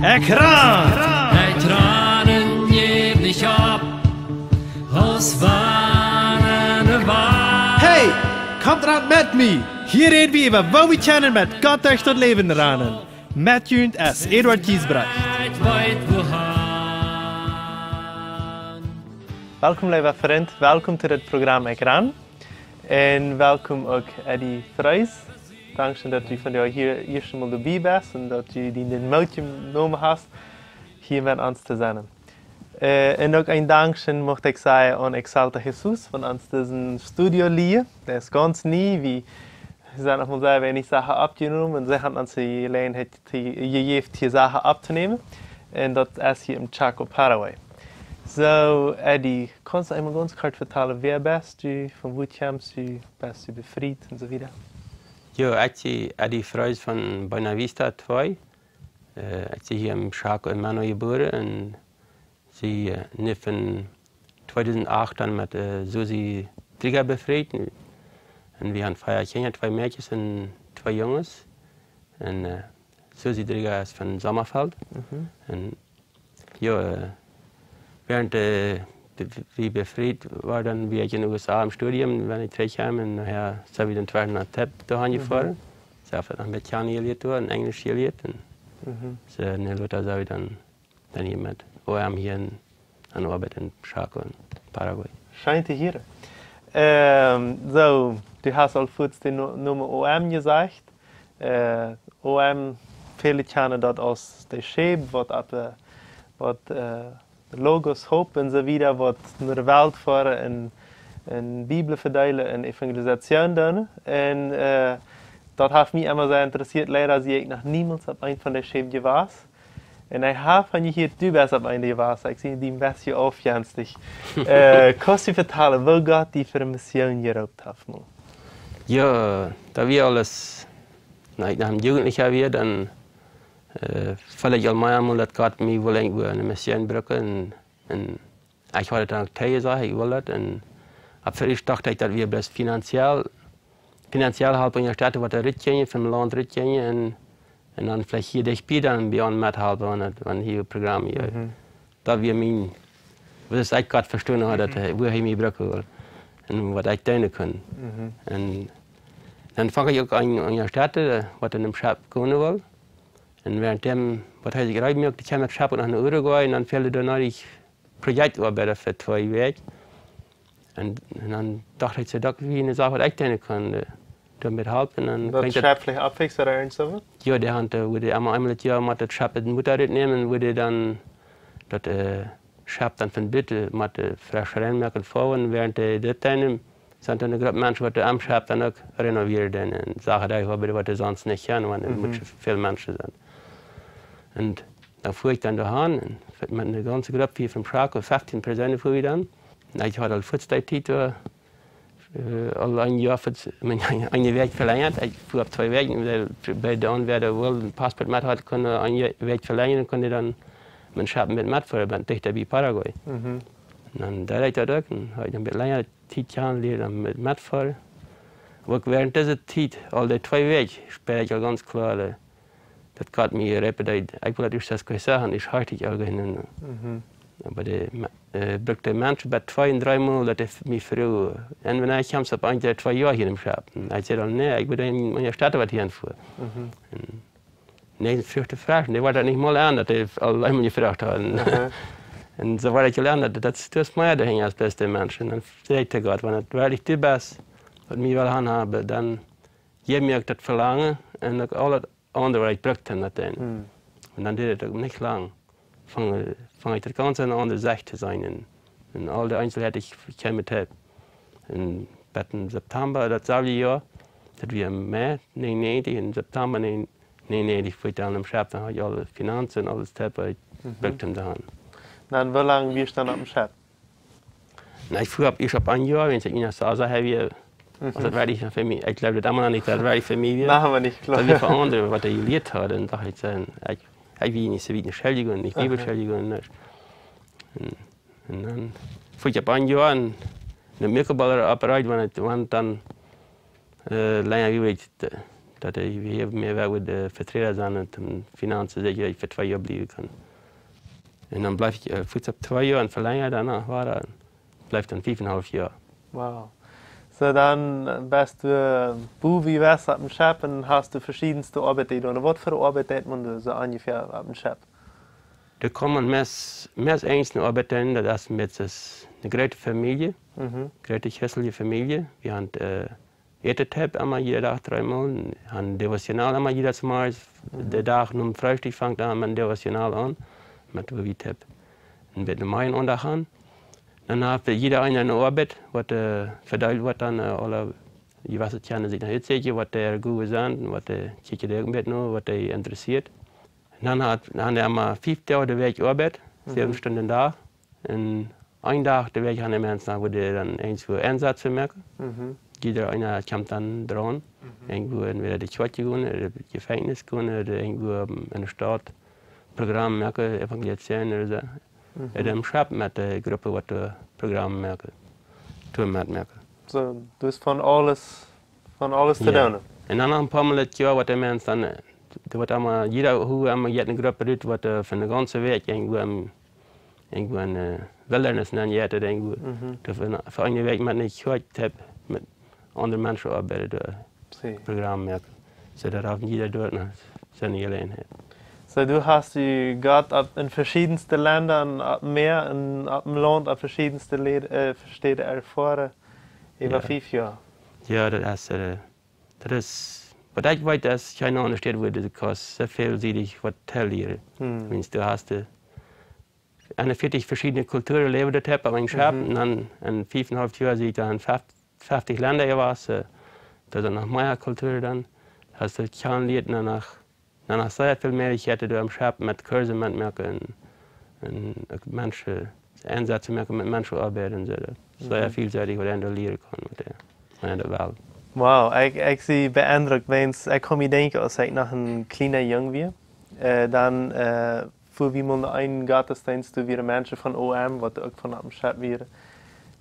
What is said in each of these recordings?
Ekran! Hij tranen jewlich ab, aus warnen Wahr. Hey, kommt ran mit mir! Hier reden wir über wo wir kennen mit Gott durch das Leben ranen. Met Jünd als Eduard Kiesbrecht. Weit wohan. Welkom lieve vriend, welkom to dit programma Ekran. En welkom ook Eddie Vrijs. Dankzij dat u van jou hier eerst eenmaal erbij bent en dat u die moeite genomen hast, hier met ons te zijn. En ook een dankzij mocht ik zeggen aan Exalta Jesus, van ons diesen Studio liehen. Dat is ganz nieuw, wie zijn nog maar zeggen, wenn ich Sachen abgenommen und sie haben uns die Gelegenheit gegeben, hier Sachen abzunehmen. Und das ist hier im Chaco, Paraguay. So, Eddie, kannst du einmal ganz kurz vertellen, wer bist du, von wo kommst du, bist du befreit und so weiter? Ja, ich bin Eddie Freus von Buena Vista 2. Ich bin hier im Chaco in Mano geboren und sie von 2008 dann mit Susi Trigger befreit. Und wir haben 2 Kinder, 2 Mädchen und 2 Jungs. Und Susi Trigger ist von Sommerfeld. Und ja, während wie befreit war, dann war ich in den USA im Studium, wenn ich zurückkam und nachher sind wir dann 2 nach Tepp dahin gefahren. Ich habe dann mit Jan gelehrt und Englisch gelehrt. Und so eine Luther sind wir dann hier mit OM hier an Arbeit in Chaco in Paraguay. Scheint hier. So, du hast al kurz die Nummer OM gesagt. OM, viele kennen das als der Schäb, was Logos, Hoop en so weiter, wat naar de wereld voeren en Bibel verdelen en Evangelisation doen. En dat heeft mij immer sehr interessiert. Leider zie ik nog niemand op een van de schepen geweest. En ik heb van je hier, du bist op een geweest. Ik zie die een beetje aufjenstig. Kannst du vertellen, wo Gott die für eine Mission geraubt hat? Ja, da wir alles, nach einem Jugendlicher wir, dann völlig allgemein, dass Gott mich wohl irgendwo eine Mission brücken. Und ich wollte dann auch gesagt, ich wollte das. Und für ich dachte ich, dass wir bloß finanziell halb in der Stadt, was der Rittchen, vom Land Rittchen, und dann vielleicht hier der Spiel dann bei uns mithalten, wenn hier ein Programm hier. Da wir mich, was ich Gott verstanden habe, wo ich mich brücken will. Und was ich tun kann. Und dann fange ich auch an in der Stadt, was in dem Schab gehen will. Und währenddem, was heißt ich gerade mir, ich kam mit Schab nach Uruguay und dann fällt dann ich Projektarbeiter für 2 Wochen. Und dann dachte ich, das wie eine Sache, was ich tun kann, damit helfen. Das Schab vielleicht abfixen oder so? Ja, der würde einmal das Jahr mit das Schab in Mutter nehmen und würde dann das Schab dann von Bitte mit frisch reinmerken vorne, während das dann sind dann eine Gruppe Menschen, die am Schab dann auch renovieren und Sachen, die wir sonst nicht kennen, weil viele Menschen sind. Und da fuhr ich dann dahin, mit einer ganzen Gruppe hier vom Chaco, 15 Personen fuhr ich dann. Und ich hatte 40 Titel, ein Jahr für eine Weg verlängert. Ich fuhr auf 2 Wegen, weil bei der Anwärter wohl ein Passport mit hat, konnte einen Weg verlängern und konnte dann mit Schaben mitfahren, bin dichter bei Paraguay. Und dann da ich da durch und habe ich ein bisschen länger Zeit dann mitfahren. Aber während dieser Zeit, all die 2 Wege, später ich ganz klar, das Gott mir repetiert. Ich wollte das sagen, ich halte ich auch hin. Aber die brückte Menschen bei 2 und 3 Mal, dass ich mich früh. Und wenn ich kam, so ein 2 Jahre hier im Schab. Ich sagte, nee, ich würde in der Stadt was hier anfuhren. Nee, ich fragte Fragen, die war das nicht mal an, dass ich allein gefragt habe. Und so war ich gelernt, das ist mehr dahin als beste Menschen. Dann sagte Gott, wenn das wirklich die beste, was mir will haben, dann gebe mir das Verlangen und alles andere, was ich brauchte. Und dann dauert es nicht lang. Fange ich das Ganze an eine andere Sache zu sein. Und all die Einzelheiten, die ich gekommen habe. Und im September dasselbe Jahr, das wir im Mai 99, im September 99, fuhr ich dann im Schab, dann habe ich alle Finanzen und alles Teppe, ich brauchte daheim. Dann wie lange wirst du dann auf dem Schab? Ich fuhr ich habe ein Jahr, wenn ich Ihnen so habe, also das werde ich für mich, ich glaube das immer noch nicht, das werde ich für mich. Machen wir nicht, klar. Das wir für andere, was ich gelehrt habe, dann dachte ich will nicht so wie eine Schäldigung, nicht Bibelschäldigung. Und dann fuhr ich ein Jahr in eine Mikroballapparat, wenn dann länger gewesen dat ik hier meer werk met de Vertreter zijn en de financiën zeker dat ik voor 2 jaar blijven kan. En dan blijf ik voets op 2 jaar en verlengen daarna waren, blijft dan 5,5 jaar. Wow. So dann bist du wie wärst auf dem Schab und hast du verschiedenste Arbeit getan. Was für Arbeit hat man so ungefähr auf dem Schab? Da kommen mehr eens eine Arbeit hin, das ist mit eine große Familie, große christliche Familie. Wir haben Etetab einmal jeder Tag 3 Mal, haben Devotional einmal jedes Mal. Der Tag nur Frühstück fängt an mit Devotional an, mit Etetab. Und mit dem Main unterhand. Dann hat jeder eine Arbeit, was verteilt wird an alle, die was es gerne sich nach erzählen, was der gut ist, was der Kirche der mit nur, was der interessiert. Und dann haben wir einmal 5 Tage der Weg Arbeit, 7 Stunden da. Und einen Tag der Weg haben wir Menschen, wo der dann irgendwo Einsatz vermerken. Jeder einer kommt dann dran, irgendwo entweder die Kirche gehen, oder das Gefängnis gehen, oder irgendwo in der Stadt Programm merken, evangelisieren oder so. In dem Schab mit der Gruppe, was das Programm merken, merken. So, du hast von alles zu tun. Und dann ein paar Mal das Jahr, was der Mensch dann, da wird einmal jeder jetzt eine Gruppe dort, was von der ganzen Welt irgendwo in der Wildnis nennen, irgendwo. Für eine Weg mit nicht gehört habe, mit anderen Menschen arbeitet, das Programm merken. So, da haben jeder dort seine Gelegenheit. So, du hast Gott in verschiedensten Ländern, ab Meer, ab dem Land, ab verschiedensten Städte erfahren, über 5 Jahre. Ja, das ist, was ich weiß, dass keine andere Stadt würde, das so vielseitig, was teilen. Du hast 41 verschiedene Kulturen leben dort, aber ich habe dann in 5,5 Jahren sind dann 50 Länder gewesen, das ist noch mehr Kultur dann, hast du kennengelernt danach sehr viel mehr, ich hätte am Schab mit Kursen mitmerken und Menschen Einsätze merken mit Menschen arbeiten. Sehr vielseitig, was ich lernen kann mit der Welt. Wow, ich zie beeindruckt, wens ik kom me denken als ik nog een kleine jong was, dan voor wie man een Gottesdienst weer mensen van OM, wat ook van op Schab waren.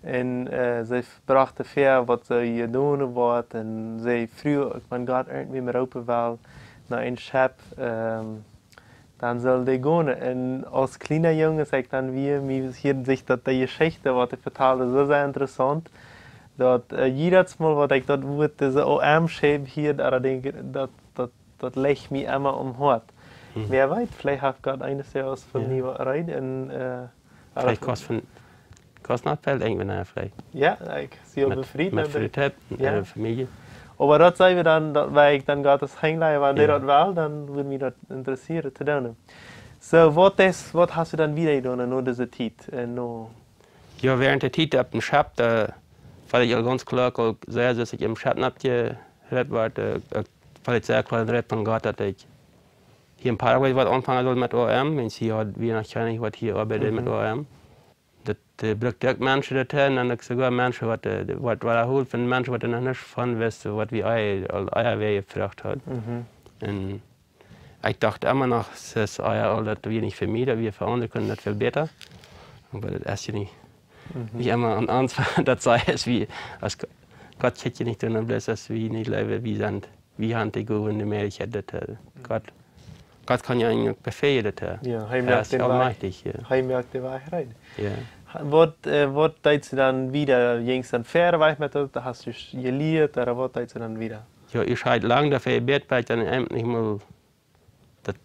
En ze brachten ver wat ze hier doen wordt en ze vroeg ook van God irgendwie meer open wil naar een Schab, dan zal die gaan. En als kleine jongen zeg ik dan weer, mir hier zich dat de Geschichte wat ik vertelde so sehr interessant. Dat jedes Mal, wat ik dat woord, deze OM-Schab hier, dat legt mich immer Hart. Wer weiß, vielleicht hat Gott eines Jahres von mir rein. Vielleicht kostet noch Feld irgendwann vielleicht. Ja, ich sehe auch befriedigt. Mit Friedheit, ja. Familie. Aber das sagen wir dann, weil ich dann Gottes Hänglei, wenn der das will, dann würde mich das interessieren zu tun. So, was hast du dann wieder getan nach dieser Zeit? Ja, während der Zeit ab dem Schab, weil ich ganz klar sehr, dass ich im Schab abgehört war, weil ich sehr klar redet von Gott, dass ich hier in Paraguay was anfangen soll mit OM, wenn sie hat, wie wahrscheinlich was hier arbeitet mit OM. Das bringt auch Menschen dorthin, und auch sogar Menschen, was erholt von Menschen, die noch nicht von wissen, was wie Eier gefragt hat. Und ich dachte immer noch, dass Eier, dass wir nicht für mich, dass wir für andere können, das viel besser. Aber das ist ja nicht immer an uns, das sei es wie, als Gott hätte ja nicht tun, dass wir nicht leben, wie haben die gute Möglichkeit, Gott kann ja eigentlich befehlen. Ja, er ist allmächtig. Er merkt die Wahrheit. Ja. Was denkst du dann wieder? Gingst du dann fair weiter mit das? Hast du gelehrt oder was denkst du dann wieder? Ja, ich habe lange dafür gebetet, weil ich dann endlich mal, dass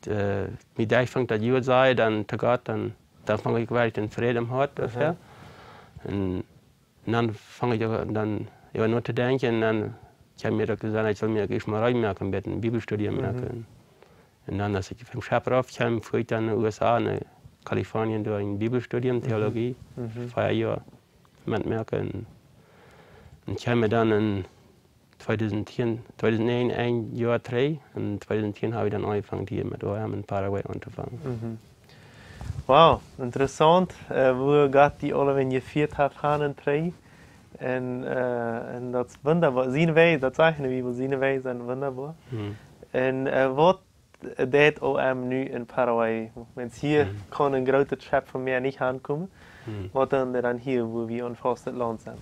mit der ich fange, dass gut sei, dann zu Gott, dann fange ich wirklich den Frieden im Hart dafür. Und dann fange ich dann nur zu denken, und dann ich habe mir doch gesagt, ich soll mir mal reinmerken, ein Bibelstudium merken. Und dann, als ich vom Schab raufkam, fuhr ich dann in den USA, in Kalifornien, durch ein Bibelstudium, Theologie, 4 Jahre mitmerken. Und ich kam mir dann in 2009 ein Jahr 3 und 2010 habe ich dann angefangen, hier mit OM in Paraguay anzufangen. Wow, interessant, wo Gott die alle, wenn ihr 4 hat, haben 3. Und das ist wunderbar. Seine Wege, das zeichnen wir, seine Wege sind wunderbar. Und was deed OM nu in Paraguay? Wenn hier kann ein großer Schab von mir nicht ankommen, was dann hier, wo wir ein fastes Land sind?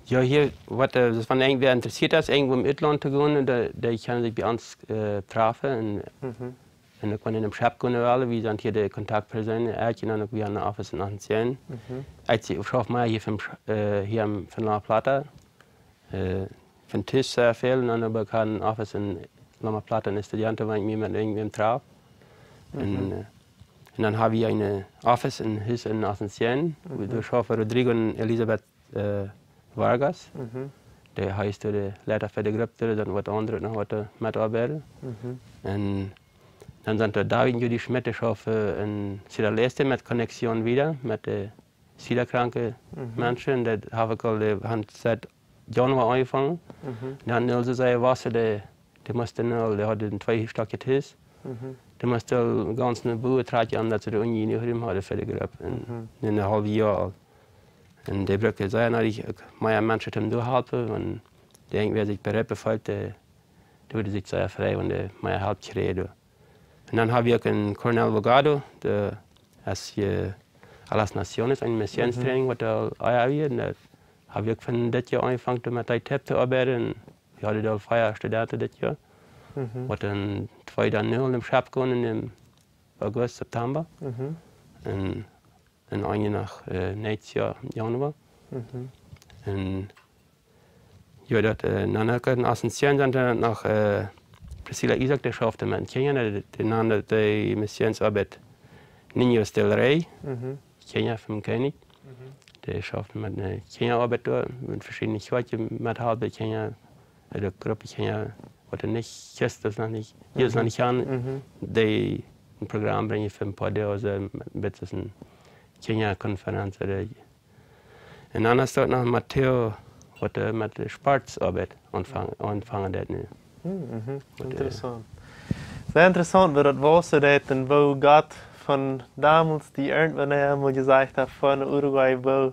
Ja, hier, das wenn irgendwer interessiert ist, irgendwo im Ausland zu gehen, der kann sich bei uns treffen. Und dann kann in einem Shop gehen, wir sind hier die Kontaktpersonen, und dann wir haben ein Office in Ancien. Ich schaffe mal hier von La Plata, von Tisch sehr viel, und dann habe ich ein Office in La Plata, ein Studenten, wenn ich mich mit irgendwem treffe. Und dann habe ich ein Office in Ancien, wo schaffe Rodrigo und Elisabeth Vargas. Der heißt der Leiter für die Gruppe, dann wird andere noch heute mitarbeiten. Und dann sind der David und Judy Schmidt, ich hoffe, in Sierra Leone mit Konnexion wieder, mit den Sida-kranken Menschen. Das habe ich seit Januar angefangen. Dann haben sie gesagt, Wasser, der musste noch, der hatte 2 Stücke Tisch. Der musste ganz eine Buhe tragen, dass er die Uni nicht hatte für die Gruppe. In einem halben Jahr alt. Und der brukte zeggen dat ik mijn mensen hem doorhelpen. Want irgendwer sich bereppen fühlt, der würde sich sehr frei und mein Haupt gereden. Und dann habe ich einen Coronel Bogado, der ist hier a las Naciones, ein Missionstraining, was er habe. Und da habe ich von das Jahr angefangen mit der TEP zu arbeiten. Ich hatte da 5 Studenten das Jahr. Was dann 2.0 im Shop gehen im August, September. Und ein Jahr nach nächstes Jahr, Januar. Und ja, dann habe ich aus Ancien dann nach Priscilla Isaac, der schaffte in Kenia, der nannte die Missionsarbeit Niños del Rey, Kenia vom König. Der schaffte mit einer Kenia-Arbeit mit verschiedenen Leuten mithalten, Kenia, eine Gruppe Kenia, was nicht ist, das noch nicht, hier ist noch nicht an, die ein Programm bringen für ein paar Jahre mit einer Kenia-Konferenz. Und dann ist dort noch Matteo, was mit der Sportsarbeit anfangen hat. Interessant. Sehr interessant, weil das war so, wo Gott von damals die Ernte, wenn er mal gesagt hat, von Uruguay, wo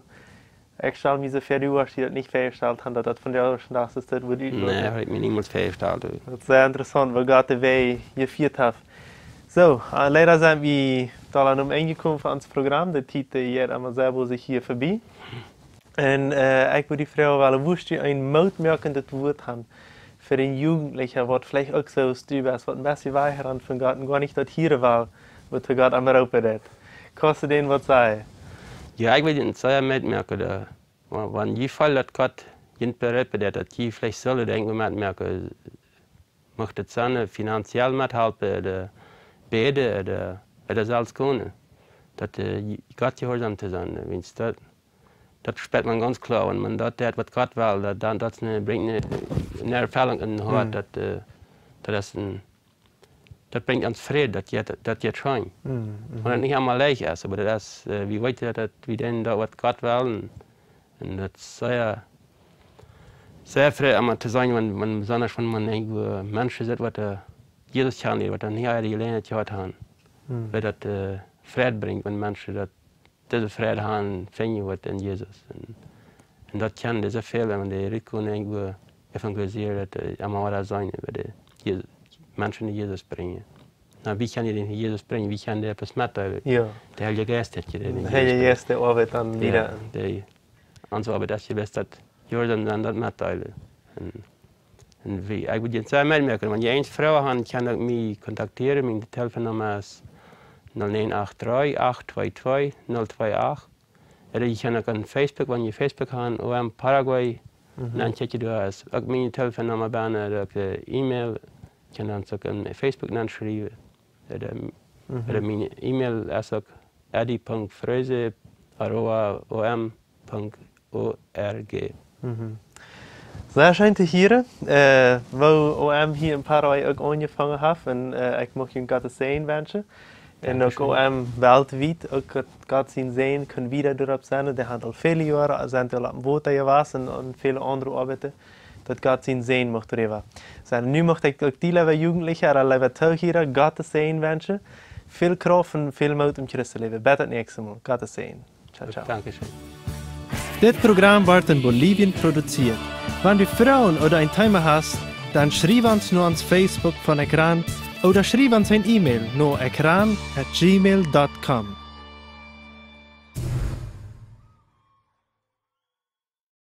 ich stelle mich so für die Uhr, die das nicht festgestellt haben, dass das von der ersten Tag ist, das würde ich sagen. Nein, habe ich mir niemals festgestellt. Das ist sehr interessant, weil Gott den Weg geführt hat. So, leider sind wir da am Ende gekommen von unserem Programm. Der Titel geht einmal selber sich hier vorbei. Und ich würde die Frau, weil wusste ein mutmerkendes Wort haben für den Jugendlichen, was vielleicht auch so ist, was ein bisschen weiter von Gott und gar nicht das hier war, was Gott am Europa hat. Kannst du denen was sagen? Ja, ich will sehr mitmerken, wenn je Fall, dass Gott nicht bereit ist, dass je vielleicht soll, irgendwo mitmerken, möchte es sein, finanziell mithelfen, oder beten, oder selbst können. Dass Gott gehorsam zu sein. Das spürt man ganz klar. Wenn man das tut, was Gott will, dann bringt eine Erfahrung in den Hort. Das bringt uns Frieden, das geht schon. Und das nicht einmal leicht ist, aber das ist, wie weit wir denn da, was Gott will. Und das ist sehr frei, zu sein, wenn besonders wenn man irgendwo Menschen sieht, was Jesus kann, was er nicht gelernt hat, weil das Frieden bringt, wenn Menschen diese Frieden haben, finden wird in Jesus. Und das kann diese Fehler, wenn die Rico irgendwo evangelisiert, einmal da sein, weil die Menschen die Jesus bringen. Na, wie kann ich den Jesus bringen? Wie kann der etwas mitteilen? Ja. Der Heilige Geist hat den Der Heilige Geist, der arbeitet dann wieder. Der unsere Arbeit ist, dass Jordan dann das mitteilen. Und ich würde jetzt sehr merken, wenn ihr eine Frau habt, kann ich mich kontaktieren. Meine Telefonnummer ist 0983 822 028. Oder ich kann auch an Facebook, wenn ihr Facebook habt, OM Paraguay, dann checkt ihr das. Auch meine Telefonnummer bei oder E-Mail. Ich kann dann auch an Facebook schreiben. Oder meine E-Mail ist auch adi.freuze@om.org. Sehr schön zu hören, wo OM hier in Paraguay auch angefangen hat. Und ich möchte Ihnen Gottes Segen wünschen. Und auch OM weltweit, auch Gott sein Segen können wieder darauf sein. Der hat al viele Jahre, sind am Boot gewesen und viele andere Arbeiten. Dat Gott sein Segen möchte reden. So, nu möchte ich auch die Jugendlichen, aber hier Gottes Segen wünschen. Viel Kraft und viel Mut Christus leben. Bis zum nächsten Mal. Gottes Segen. Ciao, ciao. Dankeschön. Das Programm wird in Bolivien produziert. Wenn du Frauen oder ein Thema hast, dann schreib uns nur ans Facebook von Ekran oder schreib uns ein E-Mail nur ekran@gmail.com.